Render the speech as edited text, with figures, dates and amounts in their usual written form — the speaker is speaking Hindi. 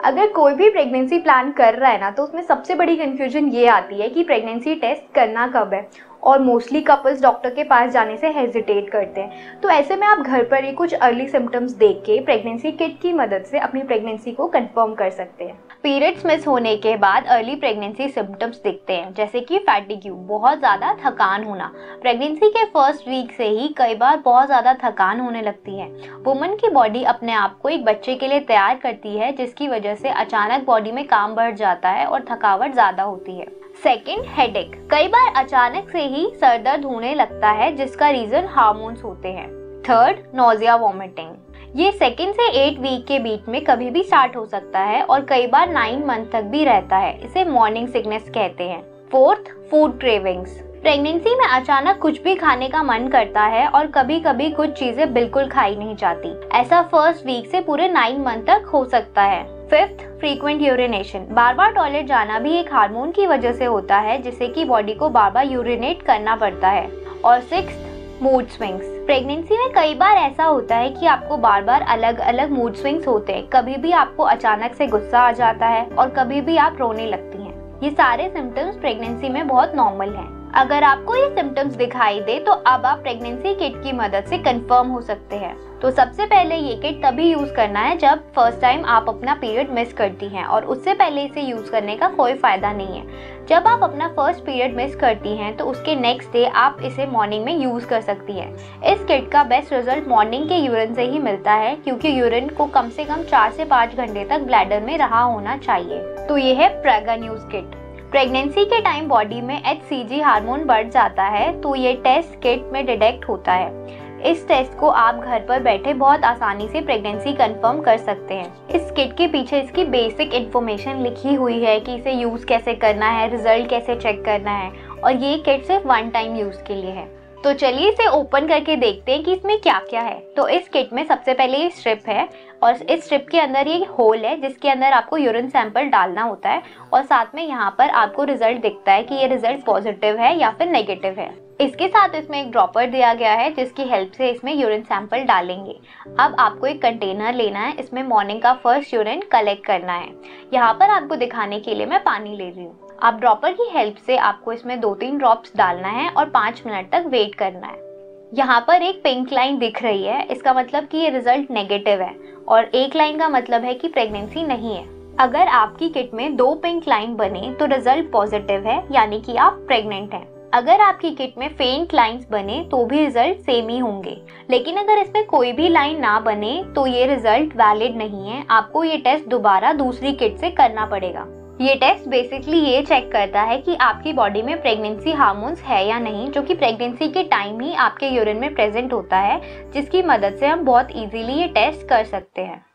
अगर कोई भी प्रेगनेंसी प्लान कर रहा है ना, तो उसमें सबसे बड़ी कन्फ्यूजन ये आती है कि प्रेगनेंसी टेस्ट करना कब है, और मोस्टली कपल्स डॉक्टर के पास जाने से हेजिटेट करते हैं। तो ऐसे में आप घर पर ही कुछ अर्ली सिम्टम्स देख के प्रेगनेंसी किट की मदद से अपनी प्रेगनेंसी को कंफर्म कर सकते हैं। पीरियड्स मिस होने के बाद अर्ली प्रेगनेंसी सिम्टम्स दिखते हैं, जैसे कि फैटिग्यू, बहुत ज़्यादा थकान होना। प्रेगनेंसी के फर्स्ट वीक से ही कई बार बहुत ज़्यादा थकान होने लगती है। वुमन की बॉडी अपने आप को एक बच्चे के लिए तैयार करती है, जिसकी वजह से अचानक बॉडी में काम बढ़ जाता है और थकावट ज़्यादा होती है। Second, headache. कई बार अचानक से ही सर दर्द होने लगता है, जिसका रीजन हार्मोन्स होते हैं। Third, nausea, vomiting. ये 2 से 8 वीक के बीच में कभी भी स्टार्ट हो सकता है और कई बार 9 मंथ तक भी रहता है। इसे मॉर्निंग सिकनेस कहते हैं। Fourth, food cravings. प्रेगनेंसी में अचानक कुछ भी खाने का मन करता है और कभी कभी कुछ चीजें बिल्कुल खाई नहीं जाती। ऐसा फर्स्ट वीक से पूरे 9 मंथ तक हो सकता है। Fifth, frequent urination. बार बार टॉयलेट जाना भी एक हार्मोन की वजह से होता है, जिससे कि बॉडी को बार बार यूरिनेट करना पड़ता है। और सिक्स्थ, मूड स्विंग्स। प्रेगनेंसी में कई बार ऐसा होता है कि आपको बार बार अलग अलग मूड स्विंग्स होते हैं। कभी भी आपको अचानक से गुस्सा आ जाता है और कभी भी आप रोने लगती हैं। ये सारे सिम्टम्स प्रेगनेंसी में बहुत नॉर्मल हैं। अगर आपको ये सिम्टम्स दिखाई दे तो अब आप प्रेगनेंसी किट की मदद से कंफर्म हो सकते हैं। तो सबसे पहले ये किट तभी यूज करना है जब फर्स्ट टाइम आप अपना पीरियड मिस करती हैं, और उससे पहले इसे यूज करने का कोई फायदा नहीं है। जब आप अपना फर्स्ट पीरियड मिस करती हैं तो उसके नेक्स्ट डे आप इसे मॉर्निंग में यूज कर सकती हैं। इस किट का बेस्ट रिजल्ट मॉर्निंग के यूरिन से ही मिलता है, क्योंकि यूरिन को कम से कम 4 से 5 घंटे तक ब्लैडर में रहा होना चाहिए। तो ये है प्रेगा न्यूज किट। प्रेगनेंसी के टाइम बॉडी में HCG हार्मोन बढ़ जाता है, तो ये टेस्ट किट में डिटेक्ट होता है। इस टेस्ट को आप घर पर बैठे बहुत आसानी से प्रेगनेंसी कंफर्म कर सकते हैं। इस किट के पीछे इसकी बेसिक इन्फॉर्मेशन लिखी हुई है कि इसे यूज कैसे करना है, रिजल्ट कैसे चेक करना है, और ये किट सिर्फ 1 टाइम यूज के लिए है। तो चलिए इसे ओपन करके देखते हैं कि इसमें क्या क्या है। तो इस किट में सबसे पहले ये स्ट्रिप है, और इस स्ट्रिप के अंदर ये होल है जिसके अंदर आपको यूरिन सैंपल डालना होता है, और साथ में यहाँ पर आपको रिजल्ट दिखता है कि ये रिजल्ट पॉजिटिव है या फिर नेगेटिव है। इसके साथ इसमें एक ड्रॉपर दिया गया है जिसकी हेल्प से इसमें यूरिन सैंपल डालेंगे। अब आपको एक कंटेनर लेना है, इसमें मॉर्निंग का फर्स्ट यूरिन कलेक्ट करना है। यहाँ पर आपको दिखाने के लिए मैं पानी ले रही हूँ। अब ड्रॉपर की हेल्प से आपको इसमें 2-3 ड्रॉप्स डालना है और 5 मिनट तक वेट करना है। यहाँ पर एक पिंक लाइन दिख रही है, इसका मतलब कि ये रिजल्ट नेगेटिव है, और एक लाइन का मतलब है कि प्रेगनेंसी नहीं है। अगर आपकी किट में 2 पिंक लाइन बने तो रिजल्ट पॉजिटिव है, यानी कि आप प्रेग्नेंट हैं। अगर आपकी किट में फेंट लाइंस बने तो भी रिजल्ट सेम ही होंगे, लेकिन अगर इसमें कोई भी लाइन ना बने तो ये रिजल्ट वैलिड नहीं है। आपको ये टेस्ट दोबारा दूसरी किट से करना पड़ेगा। ये टेस्ट बेसिकली ये चेक करता है कि आपकी बॉडी में प्रेगनेंसी हार्मोन्स है या नहीं, जो कि प्रेगनेंसी के टाइम ही आपके यूरिन में प्रेजेंट होता है, जिसकी मदद से हम बहुत इजीली ये टेस्ट कर सकते हैं।